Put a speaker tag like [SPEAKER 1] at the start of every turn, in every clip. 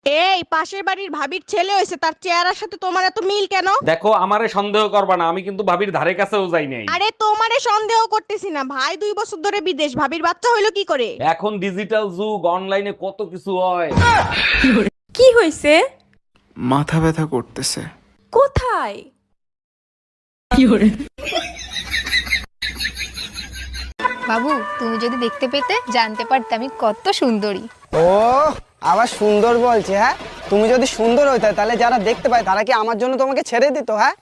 [SPEAKER 1] এই পাশের বাড়ির ভাবির ছেলে হয়েছে, তার চেহারার সাথে তোমার এত মিল কেন?
[SPEAKER 2] দেখো, আমারে সন্দেহ করবা না, আমি কিন্তু ভাবির ধারে কাছেও যাই নাই।
[SPEAKER 1] আরে তোমারে সন্দেহ করতেছি না, ভাই 2 বছর ধরে বিদেশ, ভাবির বাচ্চা হইলো কি করে?
[SPEAKER 2] এখন ডিজিটাল যুগ, অনলাইনে কত কিছু হয়।
[SPEAKER 3] কি হয়েছে?
[SPEAKER 4] মাথা ব্যথা করতেছে।
[SPEAKER 3] কোথায়?
[SPEAKER 5] বাবু, তুমি যদি দেখতে পেতে জানতে পারতে আমি কত সুন্দরী।
[SPEAKER 6] ও আবার সুন্দর বলছে? হ্যাঁ, তুমি যদি সুন্দর হইতে তাহলে যারা দেখতে পায় তারা কি আমার জন্য তোমাকে ছেড়ে দিত? হ্যাঁ,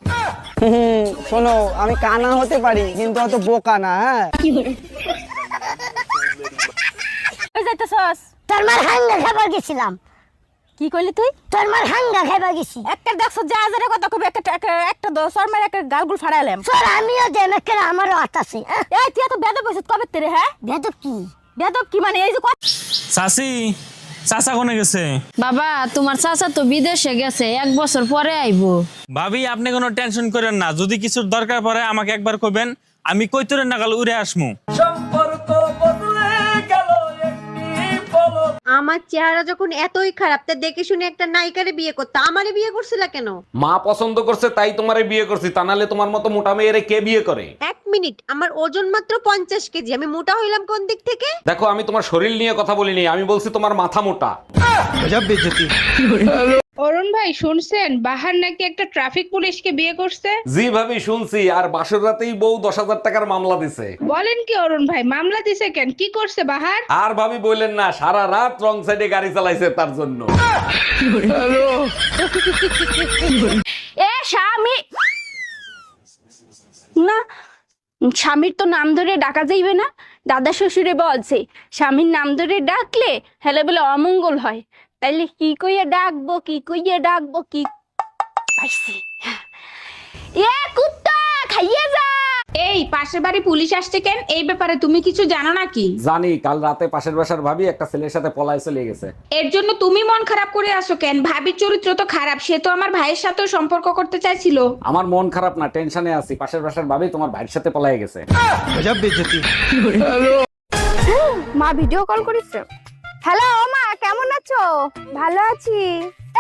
[SPEAKER 6] শোনো, আমি কানা হতে পারি কিন্তু অত বোকা না। হ্যাঁ,
[SPEAKER 3] যাইতেছস?
[SPEAKER 7] তোর মার হাঙ্গা খাবার গেছিলাম।
[SPEAKER 3] কি কইলি তুই?
[SPEAKER 7] তোর মার হাঙ্গা খাবার গেছি।
[SPEAKER 3] একটা দেখছ যা হাজারে কথা কবি, একটা দশর মার একটা গালগুল ফাড়াইলাম।
[SPEAKER 7] তোর আমিও দেন একটা, আমারও আট আছে।
[SPEAKER 3] এই তুই এত বেদব হইছিস কবে তেরে? হ্যাঁ,
[SPEAKER 7] বেদব কি?
[SPEAKER 3] বেদব কি মানে? এই যে
[SPEAKER 8] চাচি, চাচা কোনে গেছে?
[SPEAKER 9] বাবা, তোমার চাচা তো বিদেশে গেছে, 1 বছর পরে আইবো।
[SPEAKER 8] ভাবি, আপনি কোনো টেনশন করেন না, যদি কিছুর দরকার পড়ে আমাকে একবার কইবেন, আমি কইতরে নাগাল উড়ে আসমু।
[SPEAKER 10] আমার চেহারা যখন এতই খারাপ, তা দেখে শুনে একটা নায়িকারে বিয়ে করতে আমারে বিয়ে করছিলা কেন?
[SPEAKER 2] মা পছন্দ করছে তাই তোমারে বিয়ে করছি, তা নাহলে তোমার মতো মোটা মেয়েরে কে বিয়ে করে?
[SPEAKER 10] 1 মিনিট, আমার ওজন মাত্র 50 কেজি, আমি মোটা হইলাম কোন দিক থেকে?
[SPEAKER 2] দেখো, আমি তোমার শরীর নিয়ে কথা বলিনি, আমি বলছি তোমার মাথা মোটা।
[SPEAKER 11] অরুণ ভাই, শুনছেন বাহার নাকি একটা ট্রাফিক পুলিশকে বিয়ে করছে?
[SPEAKER 2] জি ভাবি, শুনছি। আর বাসর রাতেই বউ 10,000 টাকার মামলা দিছে।
[SPEAKER 11] বলেন কি অরুণ ভাই, মামলা দিছে কেন? কি করছে বাহার?
[SPEAKER 2] আর ভাবি বললেন না, সারা রাত রং সাইডে গাড়ি চালাইছে তার জন্য।
[SPEAKER 3] এ স্বামী না, স্বামীর তো নাম ধরে ডাকা যাইবে না। দাদা শ্বশুরে বলছে স্বামীর নাম ধরে ডাকলে হেলে বলে অমঙ্গল হয়। তাইলে কি কইয়া ডাকবো, কি কইয়া ডাকবো? কি পাইছি? এ কুত্তা, খাইয়ে যা।
[SPEAKER 11] এই পাশের বাড়ি পুলিশ আসছে কেন? এই ব্যাপারে তুমি কিছু জানো নাকি?
[SPEAKER 2] জানি, কাল রাতে পাশের বাসার ভাবি একটা ছেলের সাথে পলায় চলে গেছে।
[SPEAKER 11] এর জন্য তুমি মন খারাপ করে আসো কেন? ভাবির চরিত্র তো খারাপ, সে তো আমার ভাইয়ের সাথেও সম্পর্ক করতে চাইছিল।
[SPEAKER 2] আমার মন খারাপ না, টেনশনে আছি। পাশের বাসার ভাবি তোমার ভাইয়ের সাথে পলায় গেছে।
[SPEAKER 3] মা ভিডিও কল করেছে। হ্যালো মা, কেমন আছো? ভালো আছি।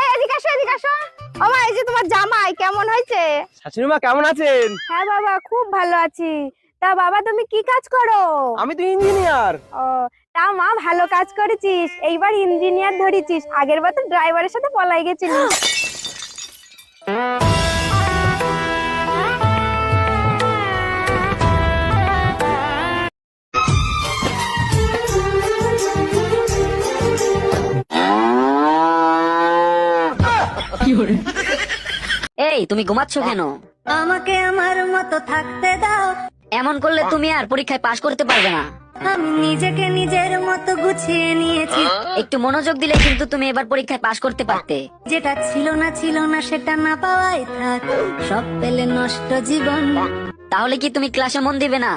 [SPEAKER 3] এই এদিকে আসো, এদিকে আসো। ও মা, এই যে তোমার জামাই কেমন হয়েছে?
[SPEAKER 6] শাশুড়ি মা কেমন আছেন?
[SPEAKER 3] হ্যাঁ বাবা, খুব ভালো আছি। তা বাবা, তুমি কি কাজ করো?
[SPEAKER 6] আমি তো ইঞ্জিনিয়ার।
[SPEAKER 3] ও, তা মা ভালো কাজ করেছিস, এইবার ইঞ্জিনিয়ার ধরেছিস। আগের বার তো ড্রাইভারের সাথে পলাই গেছিলিস।
[SPEAKER 7] এই, তুমি ঘুমাচ্ছ কেন? আমাকে আমার মতো থাকতে দাও। এমন করলে তুমি আর পরীক্ষায় পাশ করতে পারবে না। আমি নিজেকে নিজের মতো গুছিয়ে নিয়েছি। একটু মনোযোগ দিলে কিন্তু তুমি এবার পরীক্ষায় পাশ করতে পারতে। যেটা ছিল না সেটা না পাওয়াই থাক, সব পেলে নষ্ট জীবন। তাহলে কি তুমি ক্লাসে মন দিবে না?